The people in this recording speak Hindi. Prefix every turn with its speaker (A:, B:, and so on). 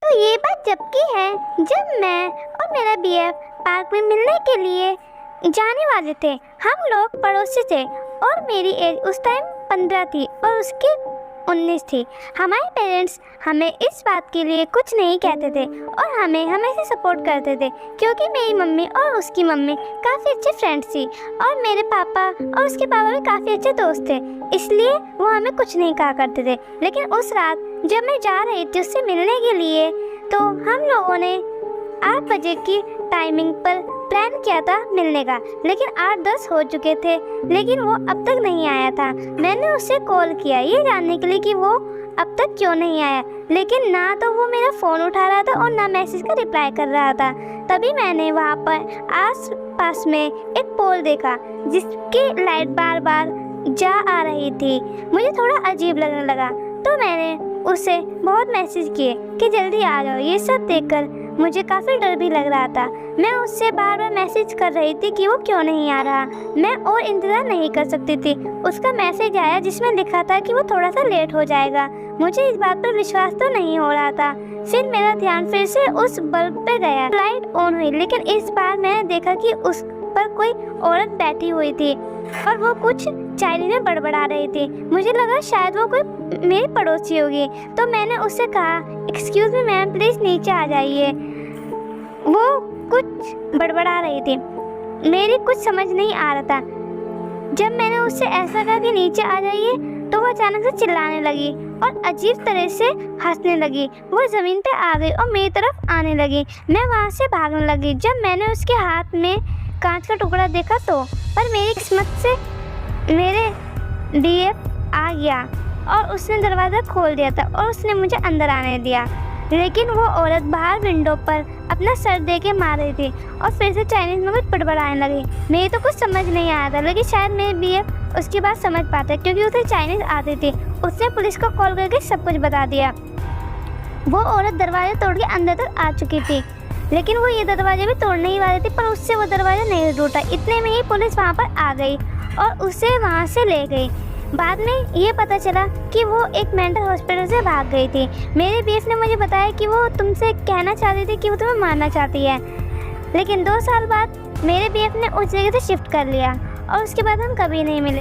A: तो ये बात जब की है जब मैं और मेरा बीएफ पार्क में मिलने के लिए जाने वाले थे। हम लोग पड़ोसी थे और मेरी एज उस टाइम 15 थी और उसकी 19 थी। हमारे पेरेंट्स हमें इस बात के लिए कुछ नहीं कहते थे और हमें हमेशा सपोर्ट करते थे, क्योंकि मेरी मम्मी और उसकी मम्मी काफ़ी अच्छे फ्रेंड्स थी और मेरे पापा और उसके पापा भी काफ़ी अच्छे दोस्त थे, इसलिए वो हमें कुछ नहीं कहा करते थे। लेकिन उस रात जब मैं जा रही थी उससे मिलने के लिए, तो हम लोगों ने 8 बजे की टाइमिंग पर प्लान किया था मिलने का, लेकिन 8-10 हो चुके थे, लेकिन वो अब तक नहीं आया था। मैंने उसे कॉल किया ये जानने के लिए कि वो अब तक क्यों नहीं आया, लेकिन ना तो वो मेरा फ़ोन उठा रहा था और ना मैसेज का रिप्लाई कर रहा था। तभी मैंने वहाँ पर आस पास में एक पोल देखा जिसकी लाइट बार बार जा आ रही थी। मुझे थोड़ा अजीब लगने लगा, तो मैंने उसे बहुत मैसेज किए कि जल्दी आ जाओ। ये सब देखकर मुझे काफ़ी डर भी लग रहा था। मैं उससे बार बार मैसेज कर रही थी कि वो क्यों नहीं आ रहा। मैं और इंतज़ार नहीं कर सकती थी। उसका मैसेज आया जिसमें लिखा था कि वो थोड़ा सा लेट हो जाएगा। मुझे इस बात पर विश्वास तो नहीं हो रहा था। फिर मेरा ध्यान फिर से उस बल्ब पे गया। लाइट ऑन हुई, लेकिन इस बार मैंने देखा कि उस पर कोई औरत बैठी हुई थी और वो कुछ चाइनीज में बड़बड़ा रही थी। मुझे लगा शायद वो कोई मेरी पड़ोसी होगी, तो मैंने उससे कहा, एक्सक्यूज़ मी मैम, प्लीज़ नीचे आ जाइए। वो कुछ बड़बड़ा रही थी, मेरी कुछ समझ नहीं आ रहा था। जब मैंने उससे ऐसा कहा कि नीचे आ जाइए, तो वो अचानक से चिल्लाने लगी और अजीब तरह से हंसने लगी। वो ज़मीन पे आ गई और मेरी तरफ आने लगी। मैं वहाँ से भागने लगी। जब मैंने उसके हाथ में कांच का टुकड़ा देखा तो पर मेरी किस्मत से मेरे बीएफ आ गया और उसने दरवाज़ा खोल दिया था और उसने मुझे अंदर आने दिया। लेकिन वो औरत बाहर विंडो पर अपना सर दे के मार रही थी और फिर से चाइनीज़ में कुछ बड़बड़ाने लगी। मेरी तो कुछ समझ नहीं आया था, लेकिन शायद मेरे बीएफ उसकी बात समझ पाता, क्योंकि उसे चाइनीज़ आती थी। उसने पुलिस को कॉल करके सब कुछ बता दिया। वो औरत दरवाज़ा तोड़ के अंदर तक आ चुकी थी, लेकिन वो ये दरवाज़ा भी तोड़ने ही वाली थी, पर उससे वो दरवाज़ा नहीं टूटा। इतने में ही पुलिस वहाँ पर आ गई और उसे वहाँ से ले गई। बाद में ये पता चला कि वो एक मेंटल हॉस्पिटल से भाग गई थी। मेरे बीएफ ने मुझे बताया कि वो तुमसे कहना चाहती थी कि वो तुम्हें मारना चाहती है, लेकिन 2 साल बाद मेरे बीएफ ने उस जगह से शिफ्ट कर लिया और उसके बाद हम कभी नहीं मिले।